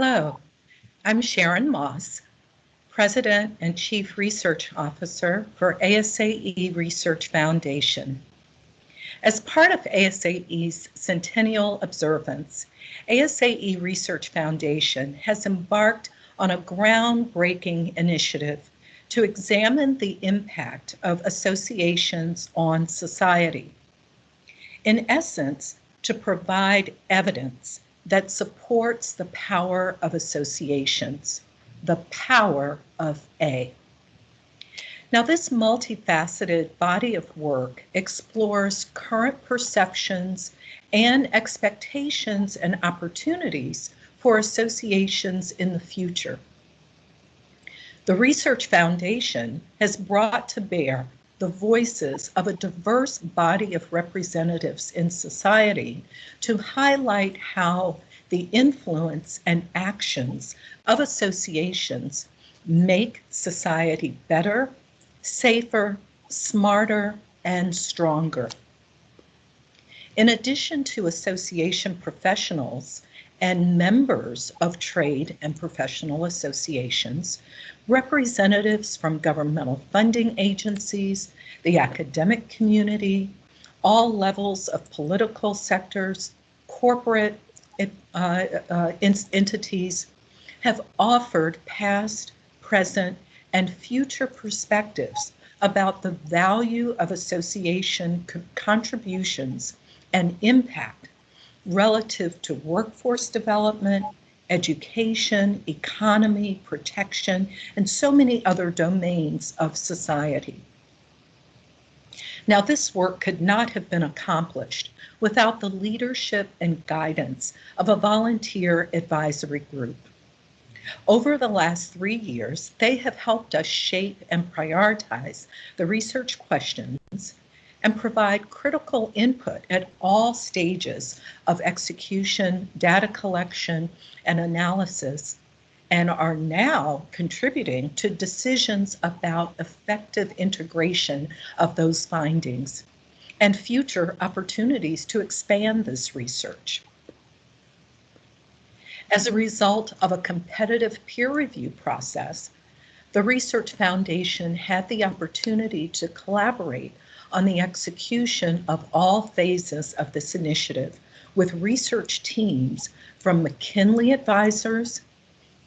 Hello, I'm Sharon Moss, President and Chief Research Officer for ASAE Research Foundation. As part of ASAE's centennial observance, ASAE Research Foundation has embarked on a groundbreaking initiative to examine the impact of associations on society. In essence, to provide evidence that supports the power of associations, the power of A. Now, this multifaceted body of work explores current perceptions and expectations and opportunities for associations in the future. The Research Foundation has brought to bear the voices of a diverse body of representatives in society to highlight how the influence and actions of associations make society better, safer, smarter, and stronger. In addition to association professionals and members of trade and professional associations, representatives from governmental funding agencies, the academic community, all levels of political sectors, corporate entities have offered past, present, and future perspectives about the value of association contributions and impact relative to workforce development, education, economy, protection, and so many other domains of society. Now, this work could not have been accomplished without the leadership and guidance of a volunteer advisory group. Over the last 3 years, they have helped us shape and prioritize the research questions and provide critical input at all stages of execution, data collection, and analysis, and are now contributing to decisions about effective integration of those findings and future opportunities to expand this research. As a result of a competitive peer review process, the Research Foundation had the opportunity to collaborate on the execution of all phases of this initiative with research teams from McKinley Advisors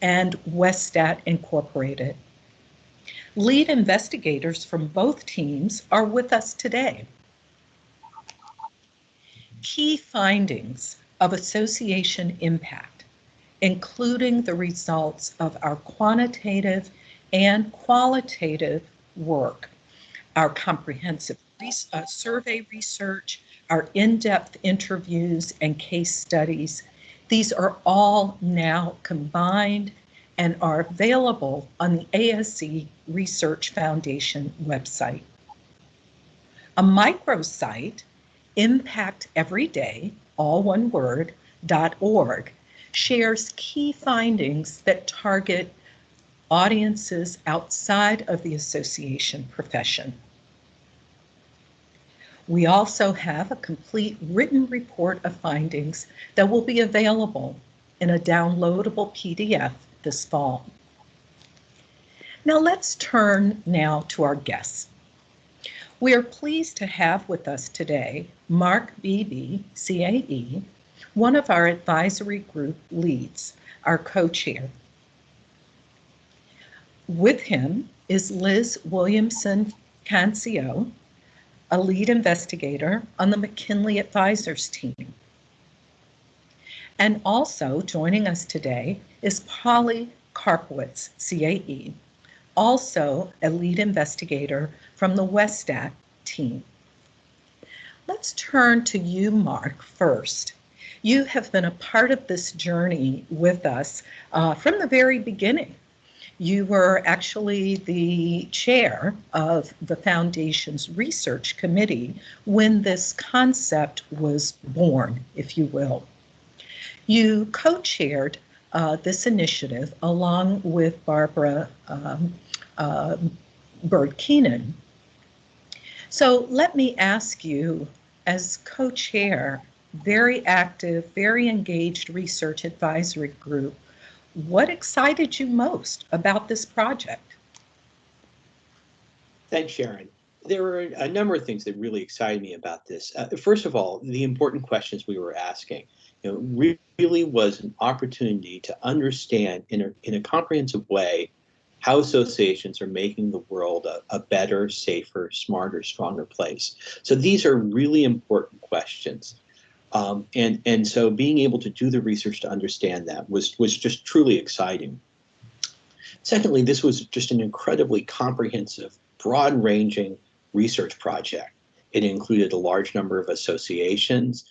and Westat Incorporated. Lead investigators from both teams are with us today. Key findings of association impact, including the results of our quantitative and qualitative work, our comprehensive survey research, our in-depth interviews and case studies. These are all now combined and are available on the ASAE Research Foundation website. A microsite, Impact Everyday, all one word, .org, shares key findings that target audiences outside of the association profession. We also have a complete written report of findings that will be available in a downloadable PDF this fall. Now let's turn now to our guests. We are pleased to have with us today Marc Beebe, CAE, one of our advisory group leads, our co-chair. With him is Liz Williamson-Cancio, a lead investigator on the McKinley Advisors team. And also joining us today is Polly Karpowicz, CAE, also a lead investigator from the Westat team. Let's turn to you, Marc, first. You have been a part of this journey with us from the very beginning. You were actually the chair of the Foundation's research committee when this concept was born, if you will. You co-chaired this initiative along with Barbara Bird-Keenan. So let me ask you, as co-chair, very active, very engaged research advisory group, what excited you most about this project? Thanks, Sharon. There were a number of things that really excited me about this. First of all, the important questions we were asking. Really was an opportunity to understand in a comprehensive way how associations are making the world a better, safer, smarter, stronger place. So these are really important questions. And so being able to do the research to understand that was just truly exciting. Secondly, this was just an incredibly comprehensive, broad-ranging research project. It included a large number of associations.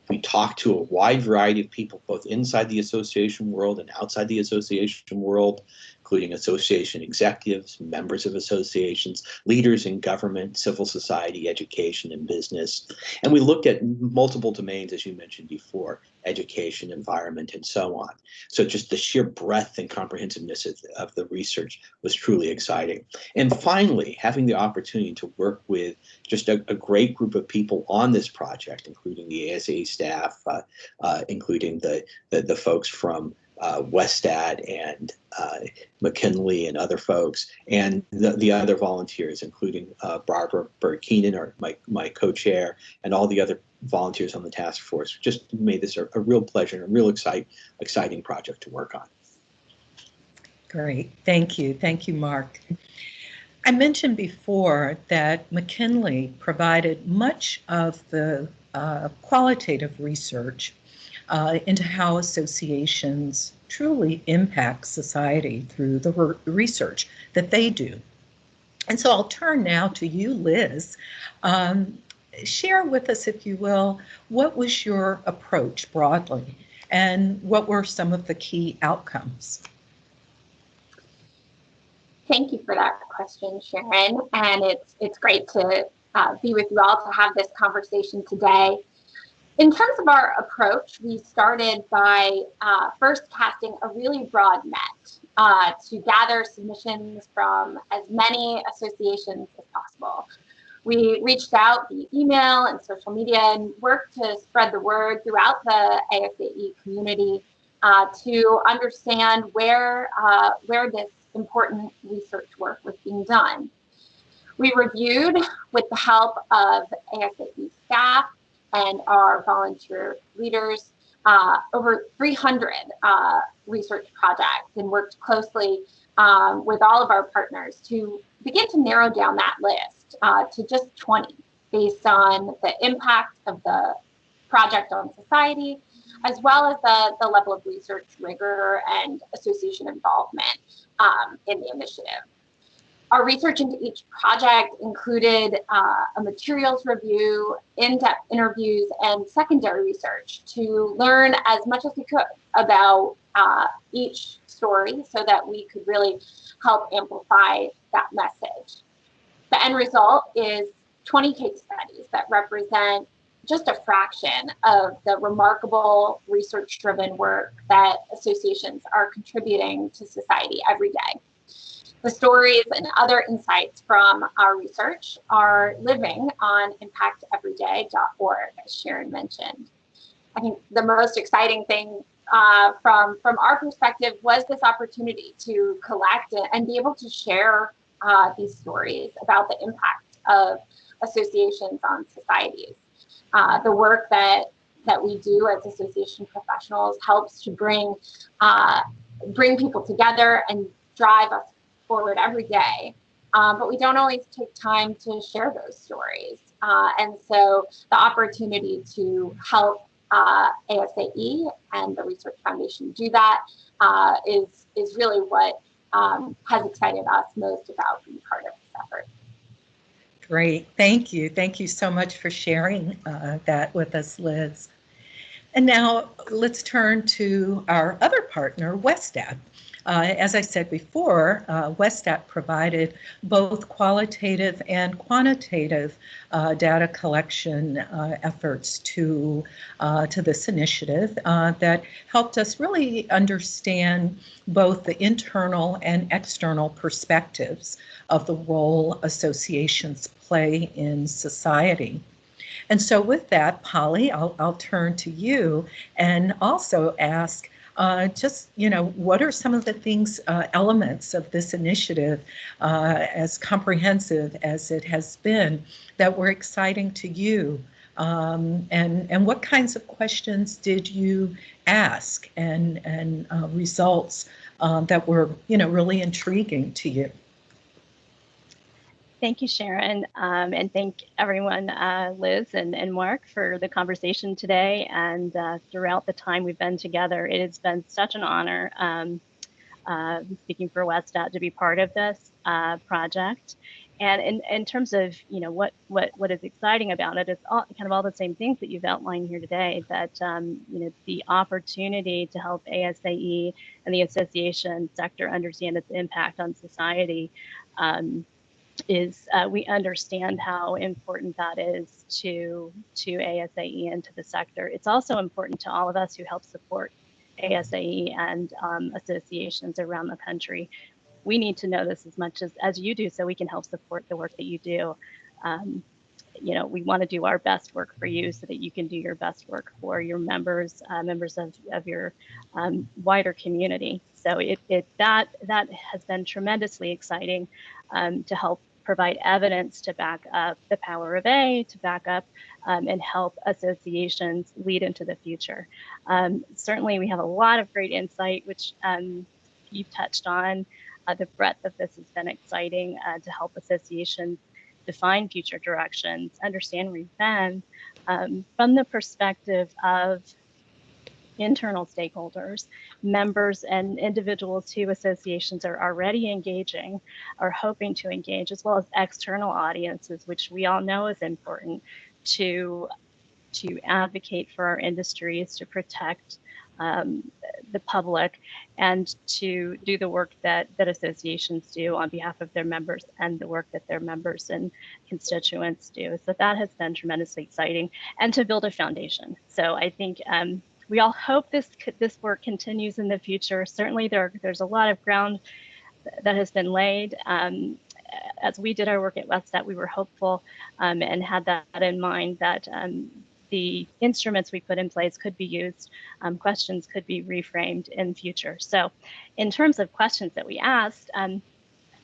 We talked to a wide variety of people, both inside the association world and outside the association world, including association executives, members of associations, leaders in government, civil society, education, and business. And we looked at multiple domains, as you mentioned before, education, environment, and so on. So just the sheer breadth and comprehensiveness of the research was truly exciting. And finally, having the opportunity to work with just a great group of people on this project, including the ASAE staff, including the folks from Westat and McKinley and other folks, and the other volunteers, including Barbara Bird-Keenan, my co-chair, and all the other volunteers on the task force. Just made this a real pleasure and a real exciting project to work on. Great, thank you. Thank you, Marc. I mentioned before that McKinley provided much of the qualitative research into how associations truly impact society through the research that they do. And so I'll turn now to you, Liz. Share with us, if you will, what was your approach broadly, and what were some of the key outcomes? Thank you for that question, Sharon. And it's great to be with you all to have this conversation today. In terms of our approach, we started by first casting a really broad net to gather submissions from as many associations as possible. We reached out via email and social media and worked to spread the word throughout the ASAE community to understand where this important research work was being done. We reviewed, with the help of ASAE staff and our volunteer leaders, over 300 research projects, and worked closely with all of our partners to begin to narrow down that list to just 20, based on the impact of the project on society, as well as the level of research rigor and association involvement in the initiative. Our research into each project included a materials review, in-depth interviews, and secondary research to learn as much as we could about each story so that we could really help amplify that message. The end result is 20 case studies that represent just a fraction of the remarkable research-driven work that associations are contributing to society every day. The stories and other insights from our research are living on impacteveryday.org, as Sharon mentioned. I think the most exciting thing from our perspective was this opportunity to collect and be able to share these stories about the impact of associations on societies. The work that we do as association professionals helps to bring people together and drive us forward every day, but we don't always take time to share those stories. And so the opportunity to help ASAE and the Research Foundation do that is really what has excited us most about being part of this effort. Great, thank you. Thank you so much for sharing that with us, Liz. And now let's turn to our other partner, Westat. As I said before, Westat provided both qualitative and quantitative data collection efforts to this initiative that helped us really understand both the internal and external perspectives of the role associations play in society. And so with that, Polly, I'll turn to you and also ask, just, what are some of the things, elements of this initiative, as comprehensive as it has been, that were exciting to you? And what kinds of questions did you ask, and results that were, really intriguing to you? Thank you, Sharon, and thank everyone, Liz and Marc, for the conversation today, and throughout the time we've been together. It has been such an honor, speaking for Westat, to be part of this project. And in terms of what is exciting about it, it's all the same things that you've outlined here today. That the opportunity to help ASAE and the association sector understand its impact on society. We understand how important that is to ASAE and to the sector. It's also important to all of us who help support ASAE and associations around the country. We need to know this as much as you do, so we can help support the work that you do. We want to do our best work for you so that you can do your best work for your members, members of your wider community. So that has been tremendously exciting, to help provide evidence to back up the power of A, to back up and help associations lead into the future. Certainly, we have a lot of great insight, which you've touched on. The breadth of this has been exciting, to help associations define future directions, understand where we've been, from the perspective of internal stakeholders, members and individuals who associations are already engaging or hoping to engage, as well as external audiences, which we all know is important to advocate for our industries, to protect the public, and to do the work that associations do on behalf of their members and the work that their members and constituents do. So that has been tremendously exciting, and to build a foundation. So I think we all hope this work continues in the future. Certainly there's a lot of ground that has been laid. As we did our work at Westat, we were hopeful and had that in mind, that the instruments we put in place could be used, questions could be reframed in future. So in terms of questions that we asked,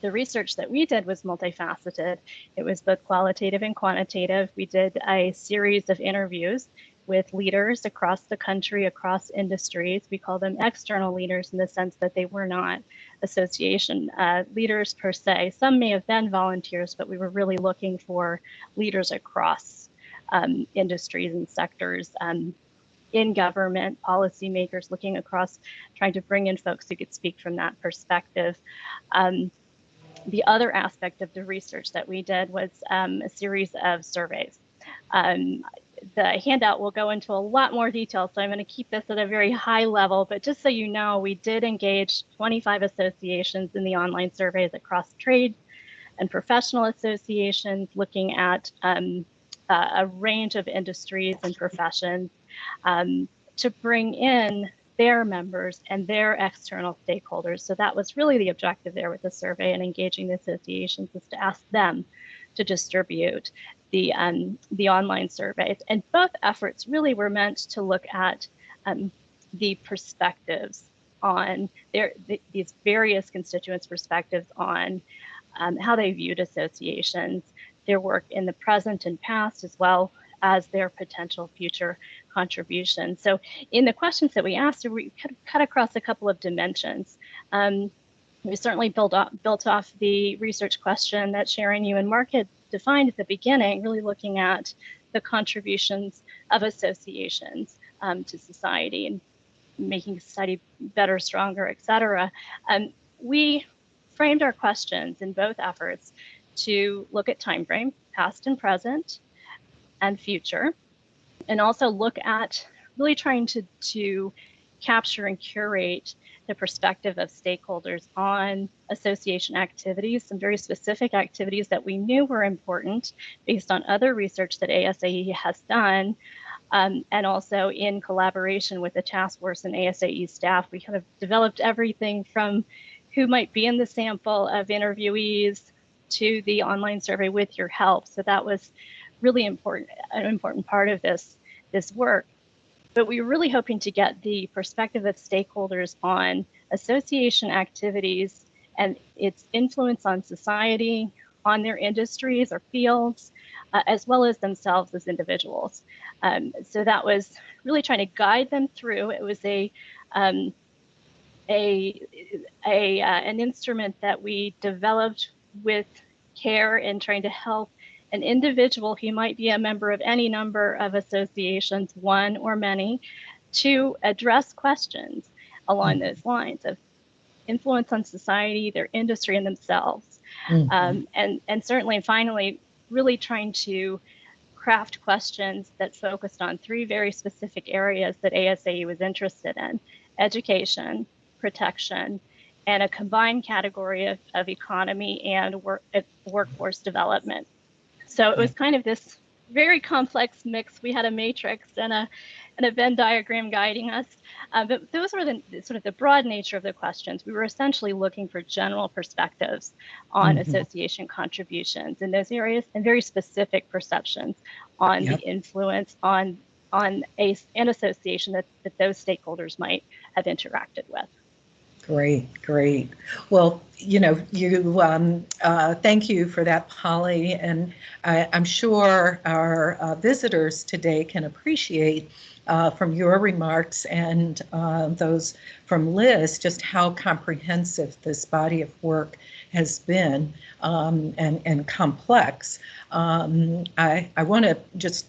the research that we did was multifaceted. It was both qualitative and quantitative. We did a series of interviews with leaders across the country, across industries. We call them external leaders in the sense that they were not association leaders per se. Some may have been volunteers, but we were really looking for leaders across industries and sectors, in government, policymakers, looking across, trying to bring in folks who could speak from that perspective. The other aspect of the research that we did was a series of surveys. The handout will go into a lot more detail, so I'm going to keep this at a very high level, but just so you know, we did engage 25 associations in the online surveys across trade and professional associations, looking at a range of industries and professions, to bring in their members and their external stakeholders. So that was really the objective there with the survey and engaging the associations, was to ask them to distribute the online surveys. And both efforts really were meant to look at the perspectives on these various constituents' perspectives on how they viewed associations, their work in the present and past, as well as their potential future contributions. So in the questions that we asked, we cut across a couple of dimensions. We certainly built off the research question that Sharon, you and Marc had defined at the beginning, really looking at the contributions of associations to society and making society better, stronger, et cetera. We framed our questions in both efforts to look at time frame, past and present, and future, and also look at really trying to capture and curate the perspective of stakeholders on association activities, some very specific activities that we knew were important based on other research that ASAE has done, and also in collaboration with the task force and ASAE staff. We kind of developed everything from who might be in the sample of interviewees to the online survey with your help. So that was really important, an important part of this work. but we were really hoping to get the perspective of stakeholders on association activities and its influence on society, on their industries or fields, as well as themselves as individuals. So that was really trying to guide them through. It was an instrument that we developed with care in trying to help an individual who might be a member of any number of associations, one or many, to address questions along those lines of influence on society, their industry, and themselves. And certainly, finally, really trying to craft questions that focused on three very specific areas that ASAE was interested in: education, protection, and a combined category of economy and workforce development. So it was kind of this very complex mix. We had a matrix and a Venn diagram guiding us, but those were the sort of the broad nature of the questions. We were essentially looking for general perspectives on association contributions in those areas and very specific perceptions on the influence on an association that those stakeholders might have interacted with. Great. Well, thank you for that, Polly. And I'm sure our visitors today can appreciate from your remarks and those from Liz just how comprehensive this body of work has been and complex. I want to just,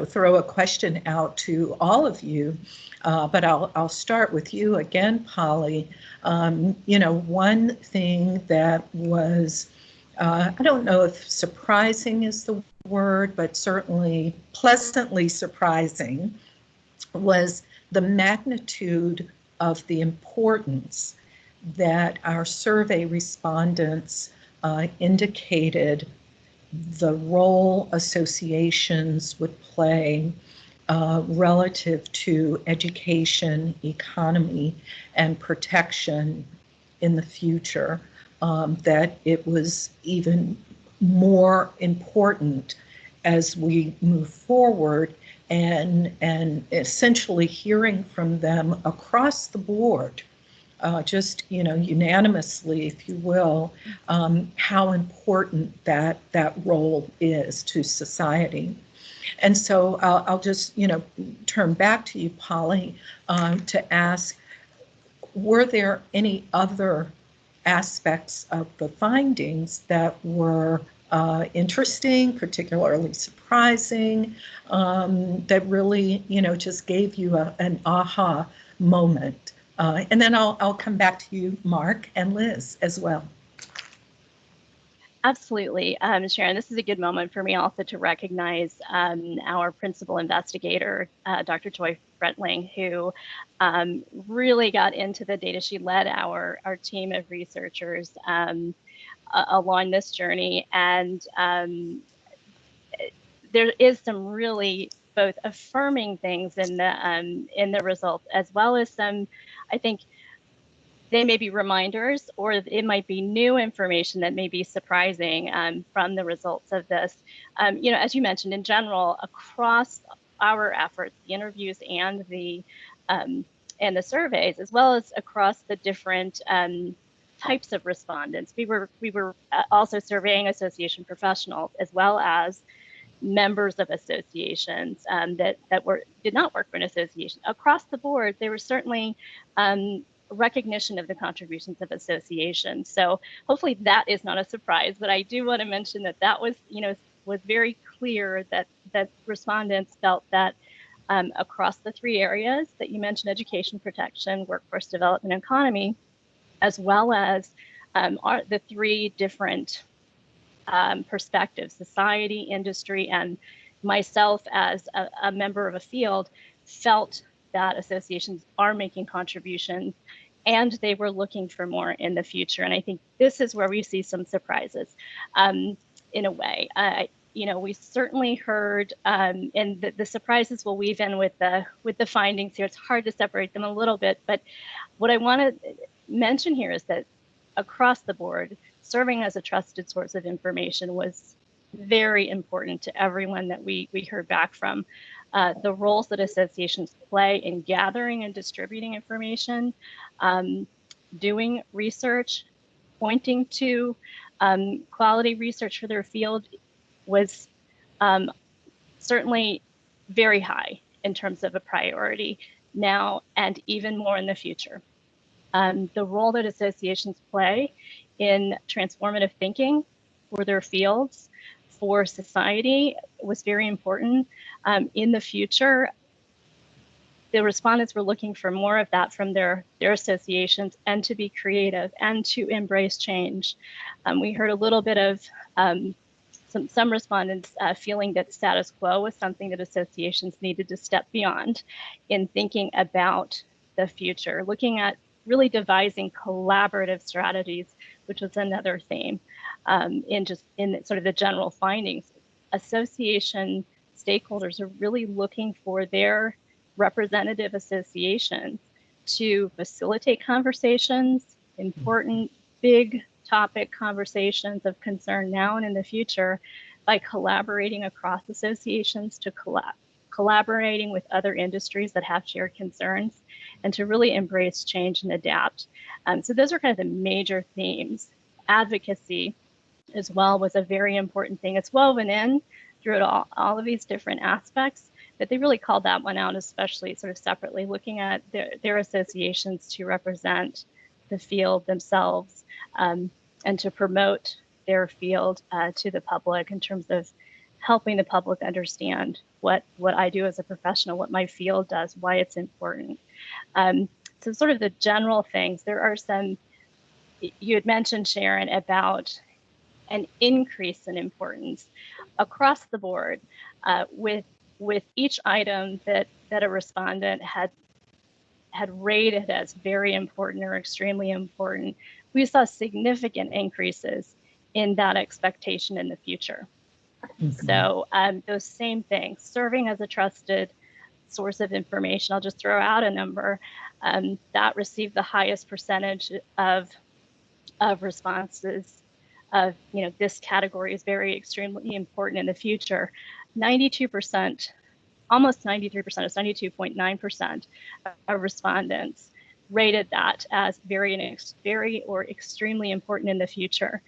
throw a question out to all of you, but I'll start with you again, Polly. One thing that was, I don't know if surprising is the word, but certainly pleasantly surprising, was the magnitude of the importance that our survey respondents indicated the role associations would play relative to education, economy, and protection in the future, that it was even more important as we move forward and essentially hearing from them across the board, just unanimously, if you will, how important that role is to society. And so I'll just turn back to you, Polly, to ask, were there any other aspects of the findings that were interesting, particularly surprising, that really, just gave you an aha moment? And then I'll come back to you, Marc and Liz, as well. Absolutely. Sharon, this is a good moment for me also to recognize our principal investigator, Dr. Joy Brentling, who really got into the data. She led our team of researchers along this journey. And there is some really both affirming things in the results, as well as some, I think, they may be reminders, or it might be new information that may be surprising from the results of this. As you mentioned, in general, across our efforts, the interviews and the surveys, as well as across the different types of respondents, we were also surveying association professionals as well as members of associations that did not work for an association. Across the board, there was certainly recognition of the contributions of associations. So hopefully that is not a surprise, but I do want to mention that was very clear that respondents felt that across the three areas that you mentioned, education, protection, workforce development, and economy, as well as the three different perspectives, society, industry, and myself as a member of a field, felt that associations are making contributions and they were looking for more in the future. And I think this is where we see some surprises in a way. We certainly heard, and the surprises will weave in with the findings here. It's hard to separate them a little bit, but what I want to mention here is that across the board, serving as a trusted source of information was very important to everyone that we heard back from. the roles that associations play in gathering and distributing information, doing research, pointing to quality research for their field was certainly very high in terms of a priority now and even more in the future. The role that associations play in transformative thinking for their fields, for society, was very important. In the future, the respondents were looking for more of that from their associations, and to be creative and to embrace change. We heard a little bit of some respondents feeling that status quo was something that associations needed to step beyond in thinking about the future, looking at really devising collaborative strategies, which was another theme in sort of the general findings. Association stakeholders are really looking for their representative associations to facilitate conversations, important big topic conversations of concern now and in the future, by collaborating across associations, to collaborating with other industries that have shared concerns, and to really embrace change and adapt. So those are kind of the major themes. Advocacy as well was a very important thing. It's woven in through all of these different aspects, but they really called that one out, especially sort of separately, looking at their associations to represent the field themselves, and to promote their field to the public in terms of helping the public understand what I do as a professional, what my field does, why it's important. So sort of the general things. There are some, you had mentioned, Sharon, about an increase in importance across the board with each item that a respondent had rated as very important or extremely important. We saw significant increases in that expectation in the future. Mm-hmm. So those same things, serving as a trusted source of information. I'll just throw out a number that received the highest percentage of responses of, this category is very extremely important in the future. 92%, almost 93%, it's 92.9% of respondents rated that as very or extremely important in the future.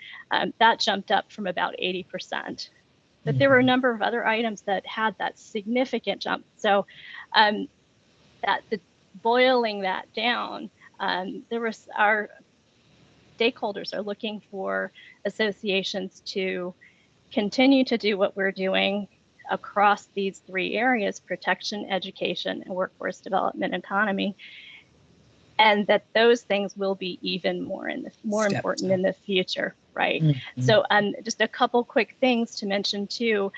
That jumped up from about 80%. But there were a number of other items that had that significant jump. So boiling that down, our stakeholders are looking for associations to continue to do what we're doing across these three areas: protection, education, and workforce development economy. And that those things will be even more important in the future, right? Mm-hmm. So just a couple quick things to mention too.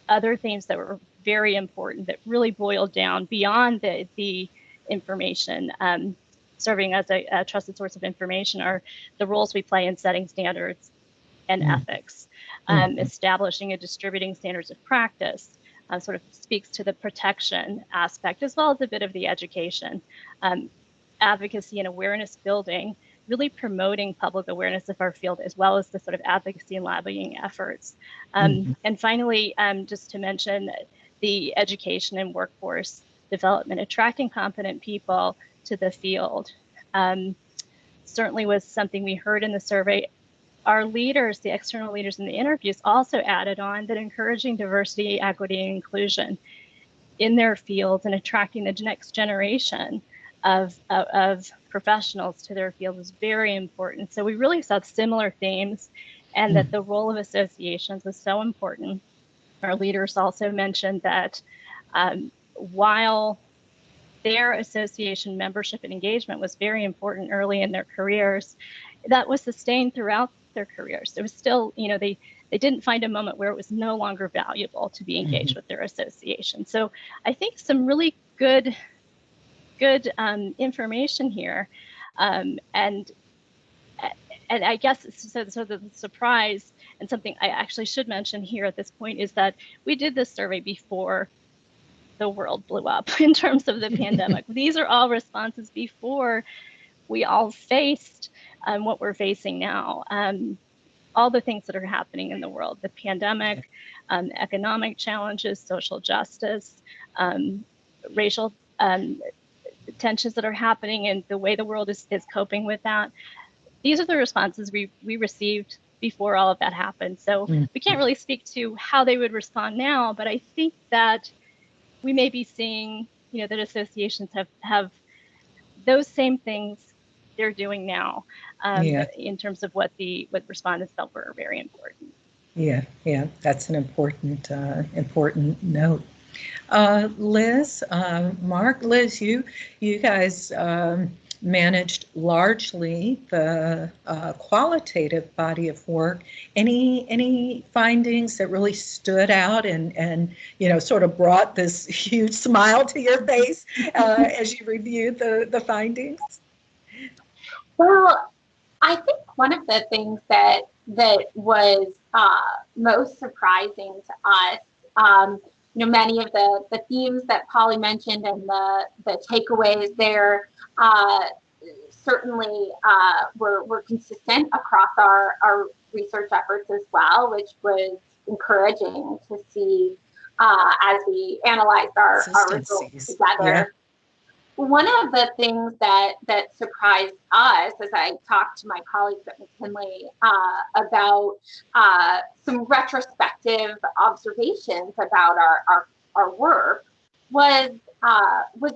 Other themes that were very important that really boiled down beyond the information, serving as a trusted source of information, are the roles we play in setting standards and ethics, establishing and distributing standards of practice. Sort of speaks to the protection aspect, as well as a bit of the education, advocacy and awareness building, really promoting public awareness of our field, as well as the sort of advocacy and lobbying efforts. And finally, just to mention the education and workforce development, attracting competent people to the field, certainly was something we heard in the survey. Our leaders, the external leaders in the interviews, also added on that encouraging diversity, equity, and inclusion in their fields and attracting the next generation of professionals to their field was very important. So we really saw similar themes, and that the role of associations was so important. Our leaders also mentioned that while their association membership and engagement was very important early in their careers, that was sustained throughout their careers. There was still, they didn't find a moment where it was no longer valuable to be engaged with their association. So I think some really good information here. And I guess so the surprise, and something I actually should mention here at this point, is that we did this survey before the world blew up in terms of the pandemic. These are all responses before we all faced what we're facing now. all the things that are happening in the world, the pandemic, economic challenges, social justice, racial tensions that are happening, and the way the world is coping with that. These are the responses we received before all of that happened. So we can't really speak to how they would respond now, but I think that we may be seeing, that associations have those same things they're doing now in terms of what respondents felt were very important. Yeah, that's an important note. Liz, Marc, Liz, you guys managed largely the qualitative body of work. Any findings that really stood out and sort of brought this huge smile to your face as you reviewed the findings? Well, I think one of the things that was most surprising to us, many of the themes that Polly mentioned and the takeaways there certainly were consistent across our research efforts as well, which was encouraging to see as we analyzed our results together. Yeah. One of the things that surprised us as I talked to my colleagues at McKinley about some retrospective observations about our work was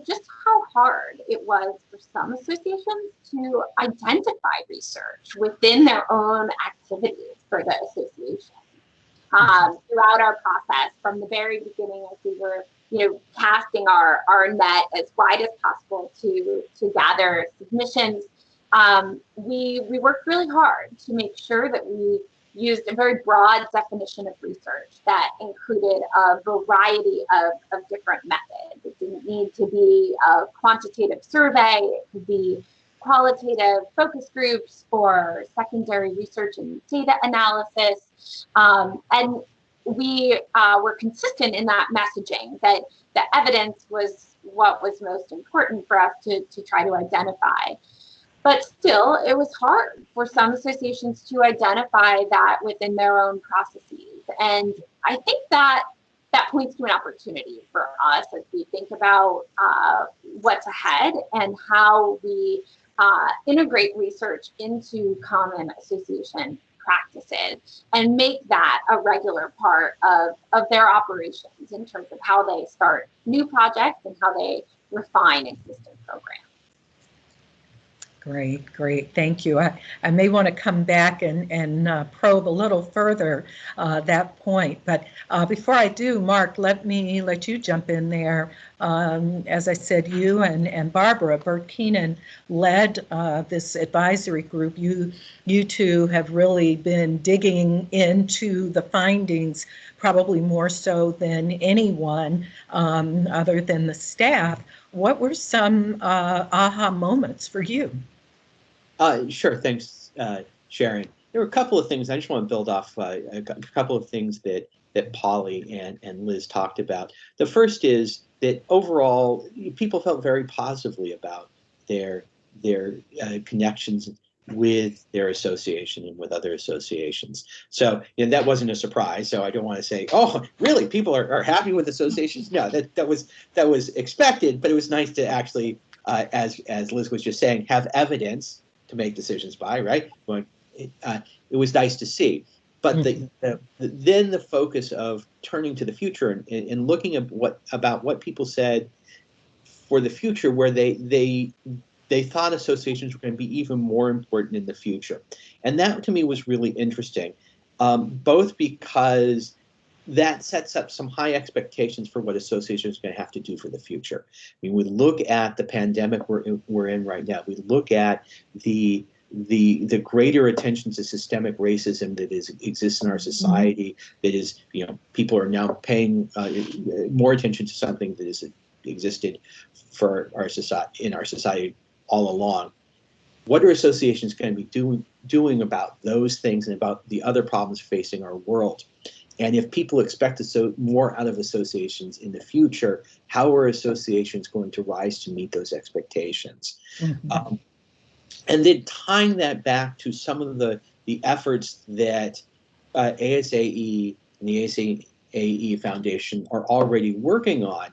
just how hard it was for some associations to identify research within their own activities for the association. Throughout our process, from the very beginning, as we were casting our net as wide as possible to gather submissions, we worked really hard to make sure that we used a very broad definition of research that included a variety of different methods. It didn't need to be a quantitative survey. It could be qualitative focus groups or secondary research and data analysis. And we were consistent in that messaging that the evidence was what was most important for us to try to identify. But still, it was hard for some associations to identify that within their own processes. And I think that points to an opportunity for us as we think about what's ahead and how we integrate research into common association practices and make that a regular part of their operations in terms of how they start new projects and how they refine existing programs. Great. Thank you. I may want to come back and probe a little further that point. But before I do, Marc, let me let you jump in there. As I said, you and Barbara, Bert Keenan, led this advisory group. You two have really been digging into the findings, probably more so than anyone other than the staff. What were some aha moments for you? Sure, thanks, Sharon. There were a couple of things. I just want to build off a couple of things that Polly and Liz talked about. The first is that overall, people felt very positively about their connections with their association and with other associations. So that wasn't a surprise. So I don't want to say, oh, really, people are happy with associations. No, that was expected, but it was nice to actually, as Liz was just saying, have evidence to make decisions by, right? It was nice to see. But then the focus of turning to the future and looking at what people said for the future, where they thought associations were going to be even more important in the future. And that to me was really interesting, both because that sets up some high expectations for what associations are going to have to do for the future. I mean, we look at the pandemic we're in right now. We look at the greater attention to systemic racism that exists in our society. That is, people are now paying more attention to something that has existed for our society all along. What are associations going to be doing about those things and about the other problems facing our world? And if people expect more out of associations in the future, how are associations going to rise to meet those expectations? Mm-hmm. And then tying that back to some of the the efforts that ASAE and the ASAE Foundation are already working on,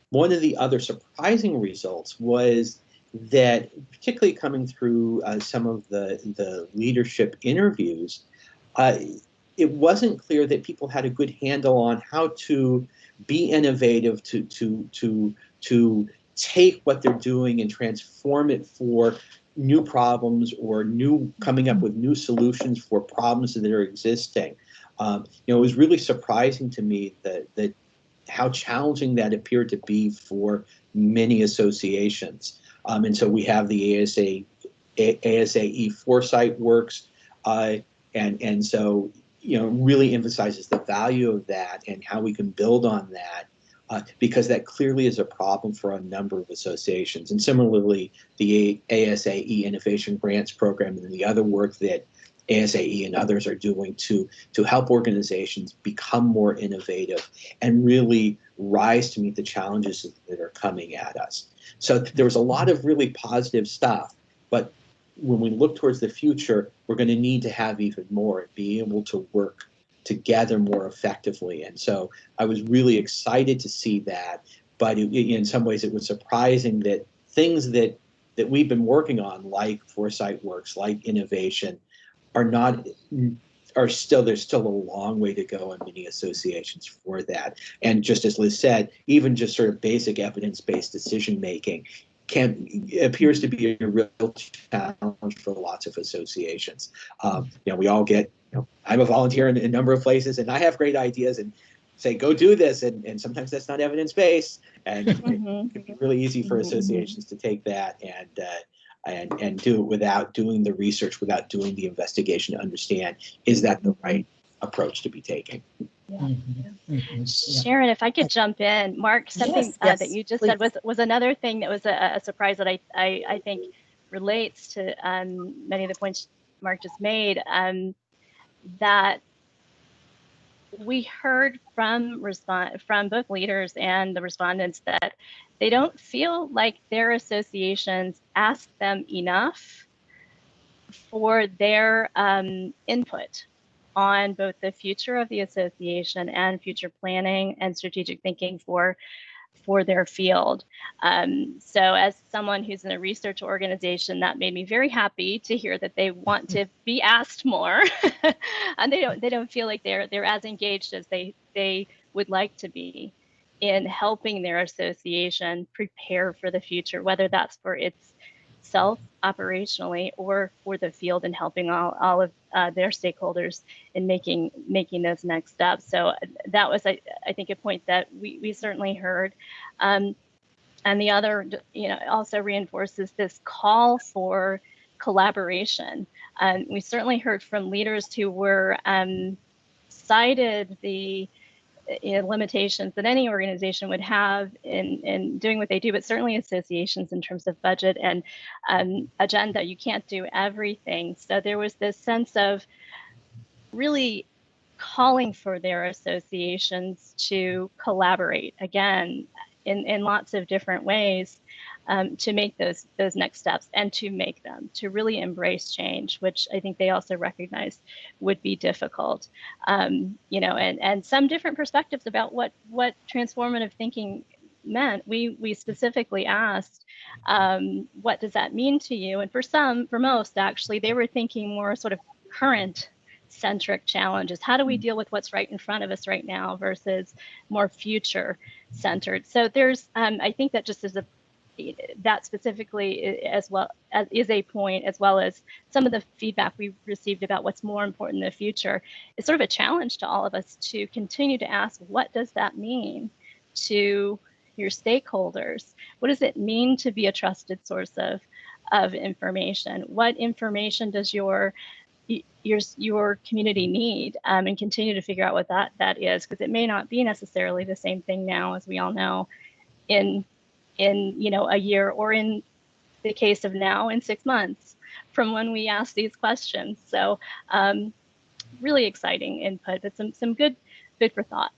one of the other surprising results was that, particularly coming through some of the leadership interviews, it wasn't clear that people had a good handle on how to be innovative, to take what they're doing and transform it for new problems or coming up with new solutions for problems that are existing. It was really surprising to me that how challenging that appeared to be for many associations. And so we have the ASAE Foresight Works, and so really emphasizes the value of that and how we can build on that, because that clearly is a problem for a number of associations. And similarly, the ASAE Innovation Grants Program and the other work that ASAE and others are doing to help organizations become more innovative and really rise to meet the challenges that are coming at us. So there was a lot of really positive stuff, but when we look towards the future, we're going to need to have even more and be able to work together more effectively. And so I was really excited to see that, but in some ways it was surprising that things that we've been working on, like Foresight Works, like innovation, there's still a long way to go in many associations for that. And just as Liz said, even just sort of basic evidence-based decision making appears to be a real challenge for lots of associations. We all get, I'm a volunteer in a number of places and I have great ideas and say, go do this. And sometimes that's not evidence-based. And it can be really easy for associations to take that and do it without doing the research, without doing the investigation to understand, is that the right approach to be taking? Sharon, if I could jump in, Marc, something that you just said was another thing that was a surprise that I think relates to many of the points Marc just made, that we heard from both leaders and the respondents that they don't feel like their associations ask them enough for their input on both the future of the association and future planning and strategic thinking for their field. So as someone who's in a research organization, that made me very happy to hear that they want to be asked more and they don't feel like they're as engaged as they would like to be in helping their association prepare for the future, whether that's for itself operationally or for the field and helping all of their stakeholders in making those next steps. So that was, I think, a point that we certainly heard. And the other, also reinforces this call for collaboration. We certainly heard from leaders who were cited the limitations that any organization would have in doing what they do, but certainly associations in terms of budget and agenda. You can't do everything. So there was this sense of really calling for their associations to collaborate, again, in lots of different ways, to make those next steps and to really embrace change, which I think they also recognized would be difficult. And some different perspectives about what transformative thinking meant. We specifically asked, what does that mean to you? And for most, actually, they were thinking more sort of current centric challenges. How do we deal with what's right in front of us right now versus more future centered? So there's, I think that just as that specifically as well as is a point, as well as some of the feedback we received about what's more important in the future, is sort of a challenge to all of us to continue to ask, what does that mean to your stakeholders? What does it mean to be a trusted source of information? What information does your community need, and continue to figure out what that is, because it may not be necessarily the same thing now, as we all know, in a year, or in the case of now, in 6 months from when we ask these questions. So really exciting input, but some good for thought.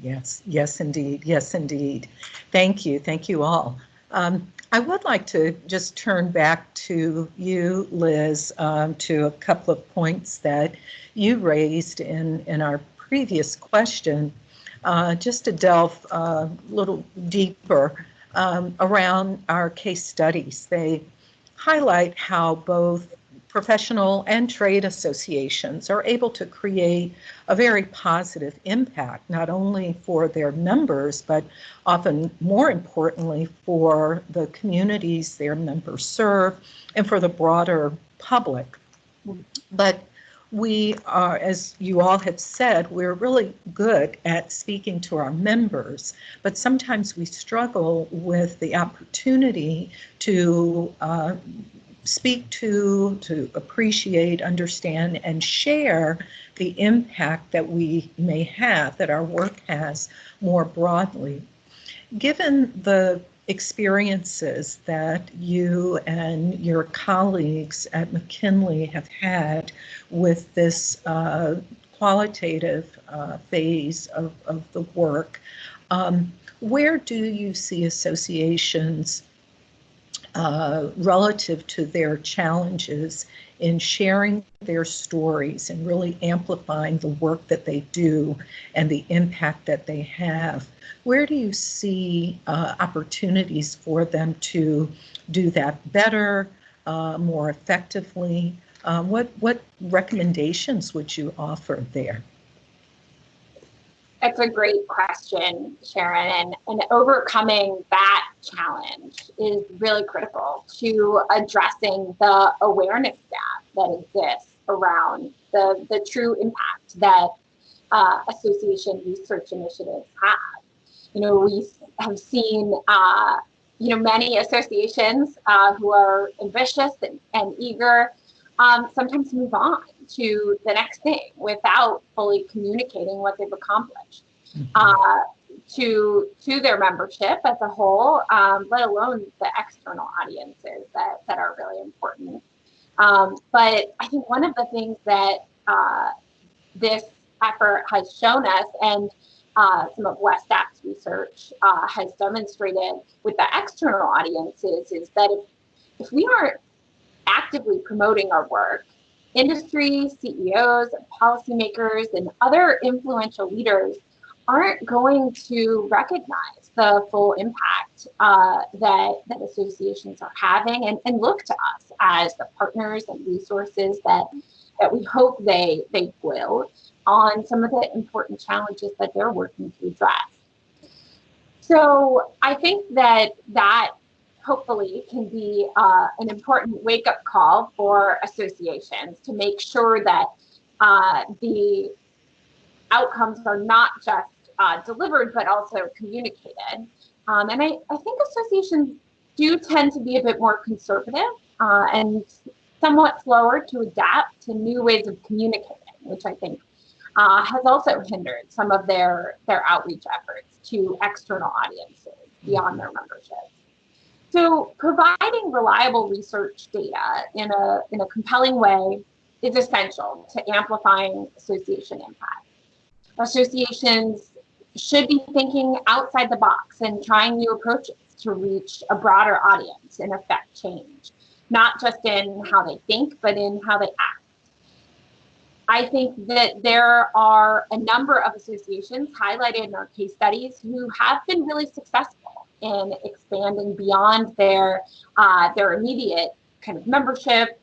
Yes, indeed. Thank you all. I would like to just turn back to you, Liz, to a couple of points that you raised in our previous question, just to delve a little deeper around our case studies. They highlight how both professional and trade associations are able to create a very positive impact, not only for their members, but often more importantly for the communities their members serve and for the broader public. But we are, as you all have said, we're really good at speaking to our members, but sometimes we struggle with the opportunity to speak to appreciate, understand, and share the impact that we may have, that our work has more broadly. Given the experiences that you and your colleagues at McKinley have had with this qualitative phase of the work, where do you see associations relative to their challenges in sharing their stories and really amplifying the work that they do and the impact that they have? Where do you see opportunities for them to do that better, more effectively? What recommendations would you offer there? That's a great question, Sharon, and overcoming that challenge is really critical to addressing the awareness gap that exists around the true impact that association research initiatives have. You know, we have seen, many associations who are ambitious and eager sometimes move on to the next thing without fully communicating what they've accomplished to their membership as a whole, let alone the external audiences that are really important. But I think one of the things that this effort has shown us, and some of Westat's research has demonstrated with the external audiences, is that if we aren't actively promoting our work, industry, CEOs, policymakers, and other influential leaders aren't going to recognize the full impact that associations are having and look to us as the partners and resources that we hope they will on some of the important challenges that they're working to address. So I think that hopefully can be an important wake-up call for associations to make sure that the outcomes are not just delivered, but also communicated. And I think associations do tend to be a bit more conservative and somewhat slower to adapt to new ways of communicating, which I think has also hindered some of their outreach efforts to external audiences beyond their membership. So providing reliable research data in a compelling way is essential to amplifying association impact. Associations should be thinking outside the box and trying new approaches to reach a broader audience and affect change, not just in how they think, but in how they act. I think that there are a number of associations highlighted in our case studies who have been really successful in expanding beyond their immediate kind of membership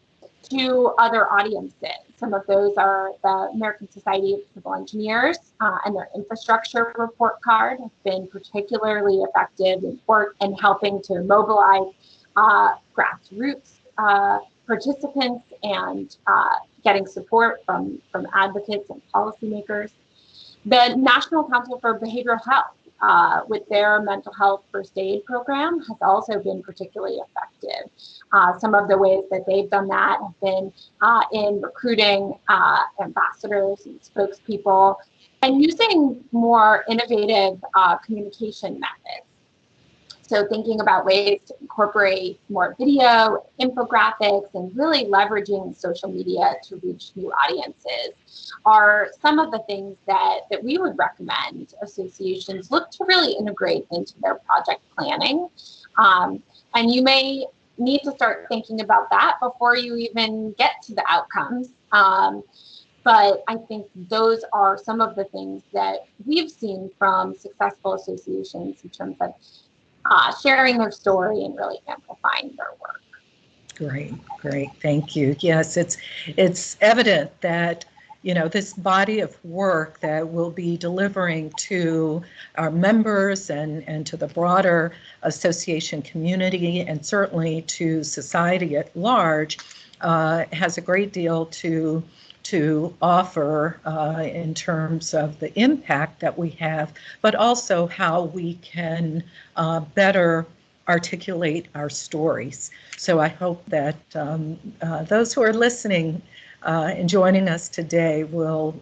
to other audiences. Some of those are the American Society of Civil Engineers and their infrastructure report card have been particularly effective in work and helping to mobilize grassroots participants and getting support from advocates and policymakers. The National Council for Behavioral Health with their mental health first aid program has also been particularly effective. Some of the ways that they've done that have been in recruiting ambassadors and spokespeople and using more innovative communication methods. So thinking about ways to incorporate more video, infographics, and really leveraging social media to reach new audiences are some of the things that we would recommend associations look to really integrate into their project planning And you may need to start thinking about that before you even get to the outcomes. But I think those are some of the things that we've seen from successful associations in terms of sharing their story and really amplifying their work. Great, great, thank you. Yes, it's evident that, you know, this body of work that we'll be delivering to our members and to the broader association community and certainly to society at large has a great deal to offer in terms of the impact that we have, but also how we can better articulate our stories. So I hope that those who are listening and joining us today will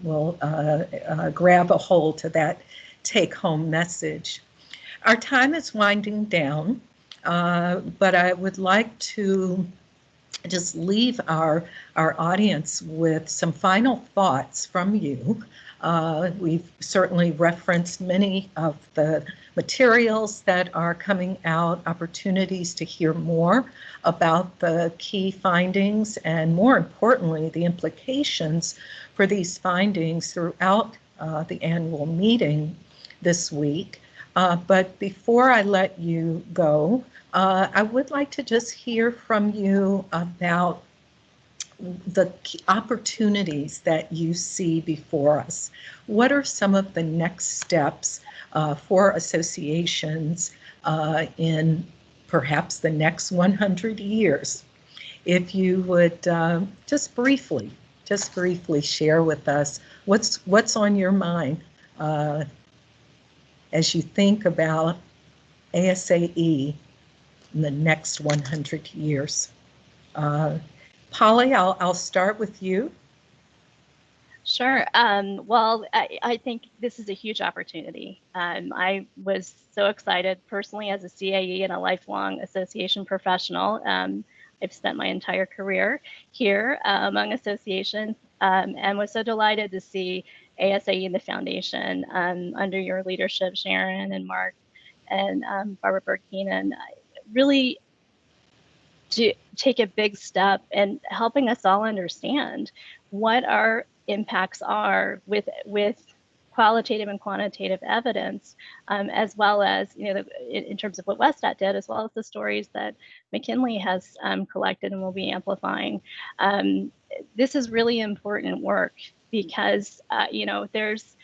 grab a hold to that take-home message. Our time is winding down, but I would like to just leave our audience with some final thoughts from you. We've certainly referenced many of the materials that are coming out, opportunities to hear more about the key findings and, more importantly, the implications for these findings throughout the annual meeting this week. But before I let you go, I would like to just hear from you about the opportunities that you see before us. What are some of the next steps for associations in perhaps the next 100 years? If you would just briefly share with us what's on your mind as you think about ASAE in the next 100 years. Polly, I'll start with you. Sure. Well, I think this is a huge opportunity. I was so excited personally as a CAE and a lifelong association professional. I've spent my entire career here among associations and was so delighted to see ASAE and the foundation under your leadership, Sharon and Marc and Barbara Burkeenan, really to take a big step in helping us all understand what our impacts are with qualitative and quantitative evidence, as well as, you know, in terms of what Westat did, as well as the stories that McKinley has collected and will be amplifying. This is really important work because, you know, there's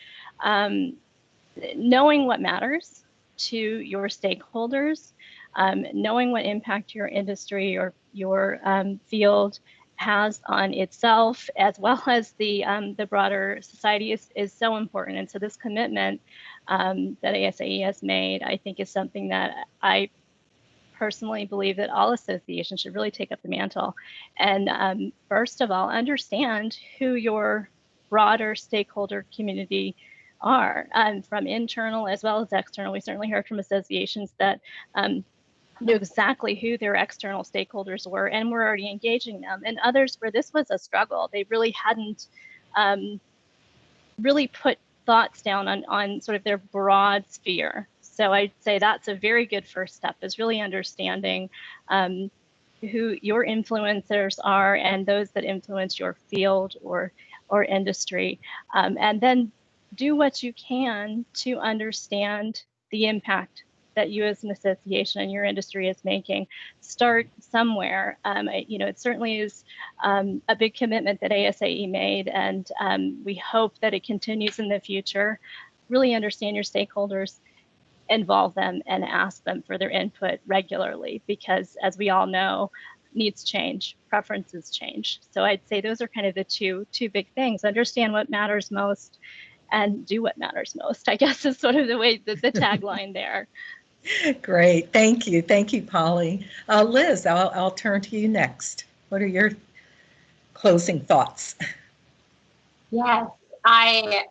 knowing what matters to your stakeholders, knowing what impact your industry or your field has on itself, as well as the broader society is so important. And so this commitment that ASAE has made, I think, is something that I personally believe that all associations should really take up the mantle. And first of all, understand who your broader stakeholder community are, from internal as well as external. We certainly heard from associations that knew exactly who their external stakeholders were and were already engaging them, and others where this was a struggle. They really hadn't really put thoughts down on sort of their broad sphere. So I'd say that's a very good first step, is really understanding who your influencers are and those that influence your field or industry, and then do what you can to understand the impact that you as an association and your industry is making. Start somewhere. You know, it certainly is a big commitment that ASAE made, and we hope that it continues in the future. Really understand your stakeholders, involve them, and ask them for their input regularly, because as we all know, needs change, preferences change. So I'd say those are kind of the two big things. Understand what matters most and do what matters most, I guess, is sort of the way the tagline there. Great, thank you, Polly. Liz, I'll turn to you next. What are your closing thoughts? Yes, I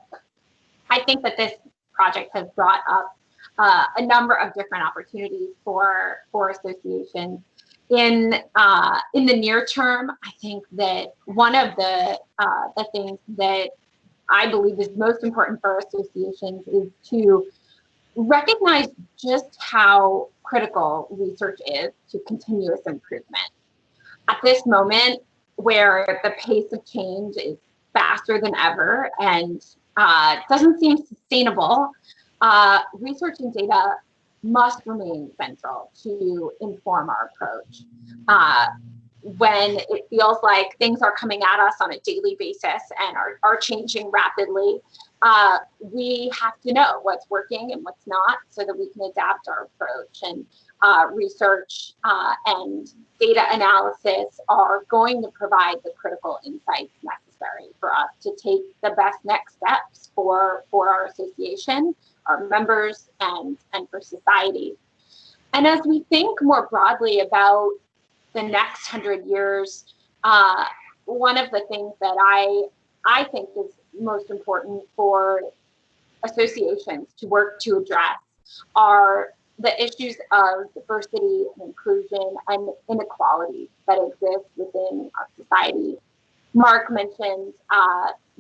think that this project has brought up a number of different opportunities for associations. In the near term, I think that one of the things that I believe is most important for associations is to recognize just how critical research is to continuous improvement. At this moment, where the pace of change is faster than ever and doesn't seem sustainable, research and data must remain central to inform our approach. When it feels like things are coming at us on a daily basis and are changing rapidly, we have to know what's working and what's not so that we can adapt our approach. And research and data analysis are going to provide the critical insights necessary for us to take the best next steps for our association, our members, and for society. And as we think more broadly about the next 100 years, one of the things that I think is most important for associations to work to address are the issues of diversity and inclusion and inequality that exist within our society. Marc mentioned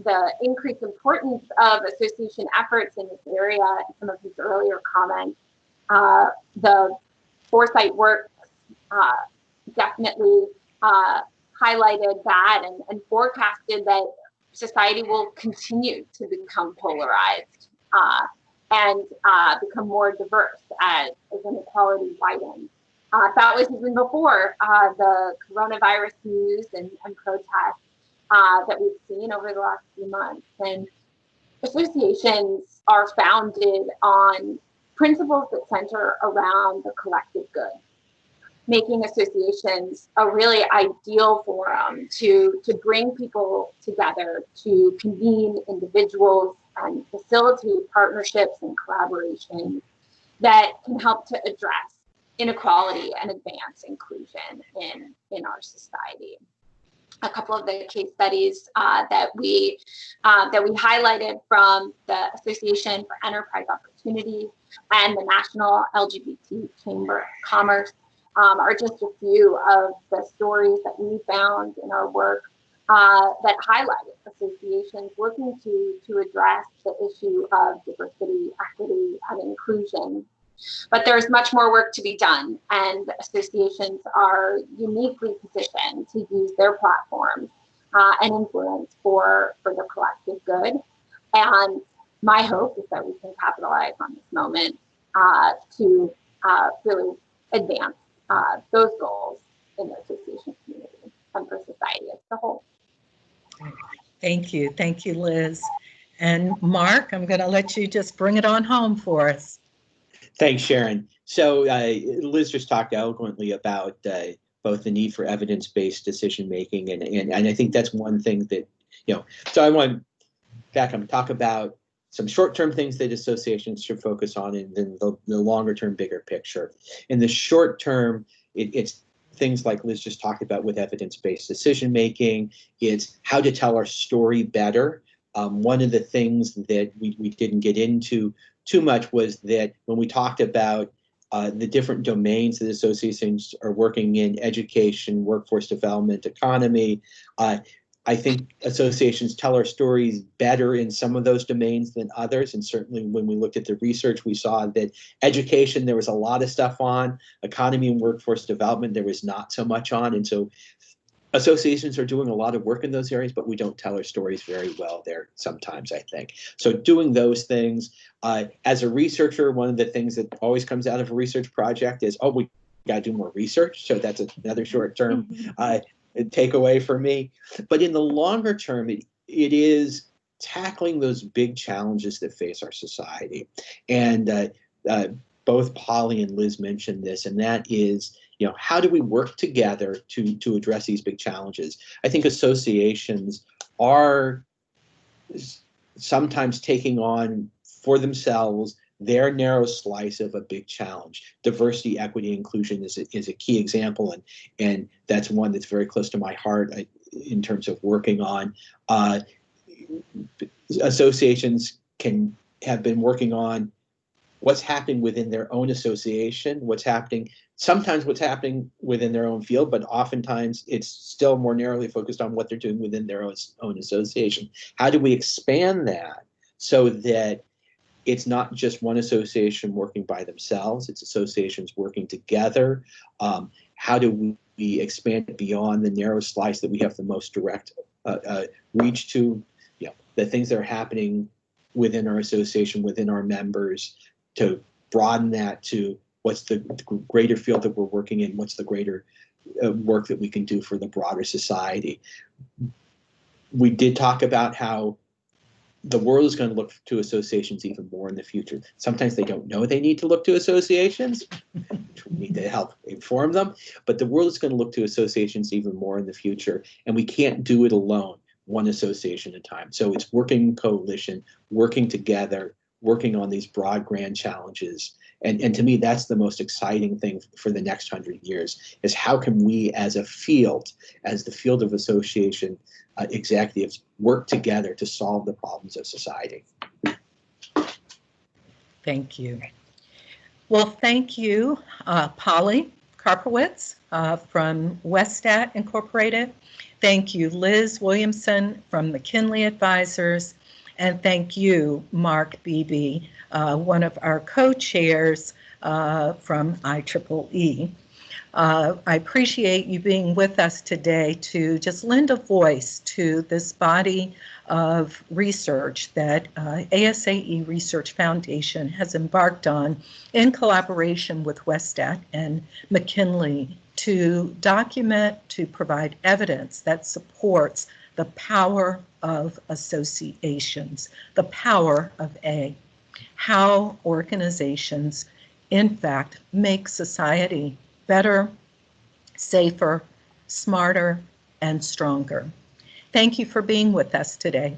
the increased importance of association efforts in this area in some of his earlier comments. The foresight work definitely highlighted that and forecasted that society will continue to become polarized and become more diverse as inequality widens. That was even before the coronavirus news and protests that we've seen over the last few months. And associations are founded on principles that center around the collective good, making associations a really ideal forum to bring people together, to convene individuals and facilitate partnerships and collaboration that can help to address inequality and advance inclusion in our society. A couple of the case studies that we highlighted from the Association for Enterprise Opportunity and the National LGBT Chamber of Commerce are just a few of the stories that we found in our work that highlighted associations working to address the issue of diversity, equity, and inclusion. But there's much more work to be done, and associations are uniquely positioned to use their platforms and influence for the collective good. And my hope is that we can capitalize on this moment to really advance those goals in the association community and for society as a whole. Thank you. Thank you, Liz. And Marc, I'm going to let you just bring it on home for us. Thanks, Sharon. So Liz just talked eloquently about both the need for evidence-based decision-making, and I think that's one thing that, so I want to back up and talk about some short-term things that associations should focus on, and then the longer-term, bigger picture. In the short term, it's things like Liz just talked about with evidence-based decision-making. It's how to tell our story better. One of the things that we didn't get into too much was that when we talked about the different domains that associations are working in, education, workforce development, economy, I think associations tell our stories better in some of those domains than others. And certainly when we looked at the research, we saw that education, there was a lot of stuff on. Economy and workforce development, there was not so much on. And so associations are doing a lot of work in those areas, but we don't tell our stories very well there sometimes, I think. So doing those things. As a researcher, one of the things that always comes out of a research project is, oh, we got to do more research. So that's another short-term takeaway for me. But in the longer term, it is tackling those big challenges that face our society. And both Polly and Liz mentioned this, and that is, how do we work together to address these big challenges? I think associations are sometimes taking on for themselves their narrow slice of a big challenge. Diversity, equity, inclusion is a key example, and that's one that's very close to my heart in terms of working on. Associations have been working on what's happening within their own association, sometimes what's happening within their own field, but oftentimes it's still more narrowly focused on what they're doing within their own association. How do we expand that so that it's not just one association working by themselves, it's associations working together. How do we expand it beyond the narrow slice that we have the most direct reach to, the things that are happening within our association, within our members, to broaden that to what's the greater field that we're working in, what's the greater work that we can do for the broader society. We did talk about how the world is going to look to associations even more in the future. Sometimes they don't know they need to look to associations. We need to help inform them, but the world is going to look to associations even more in the future, and we can't do it alone, one association at a time. So it's working in coalition, working together, working on these broad, grand challenges. And to me, that's the most exciting thing for the next 100 years, is how can we as a field, as the field of association executives, work together to solve the problems of society. Thank you. Well, thank you, Polly Karpowicz from Westat Incorporated. Thank you, Liz Williamson from McKinley Advisors. And thank you, Marc Beebe, one of our co-chairs from IEEE. I appreciate you being with us today to just lend a voice to this body of research that ASAE Research Foundation has embarked on in collaboration with Westat and McKinley to document, to provide evidence that supports the power of associations, the power of how organizations, in fact, make society better, safer, smarter, and stronger. Thank you for being with us today.